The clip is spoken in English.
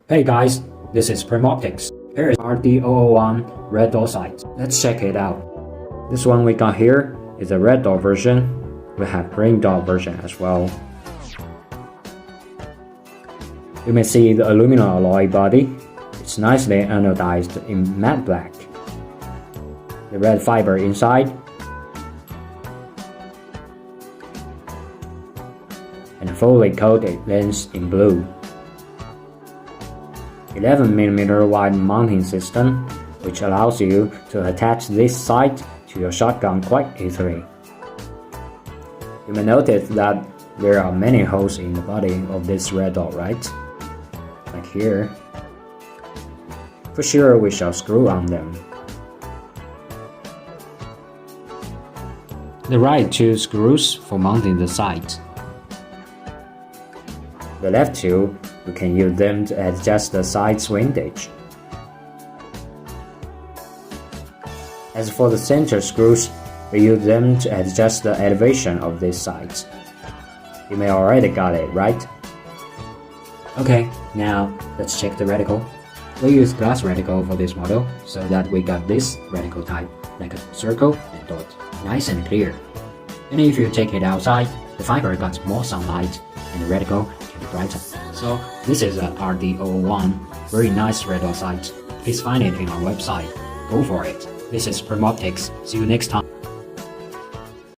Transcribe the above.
Hey guys, this is Primoptics. Here is RD001 red dot sight. Let's check it out. This one we got here is a red dot version. We have green dot version as well. You may see the aluminum alloy body. It's nicely anodized in matte black. The red fiber inside, and a fully coated lens in blue. 11mm wide mounting system, which allows you to attach this sight to your shotgun quite easily. You may notice that there are many holes in the body of this red dot, right? Like here. For sure we shall screw on them. The right two screws for mounting the sight. The left two, you can use them to adjust the sight's windage. As for the center screws, we use them to adjust the elevation of this sight. You may already got it, right? Okay, now let's check the reticle. We use glass reticle for this model, so that we got this reticle type, like a circle and dot, nice and clear. And if you take it outside, the fiber got more sunlight and the reticle can be brighter. So this is a RD001, very nice red dot sight. Please find it in our website. Go for it. This is Primoptics. See you next time.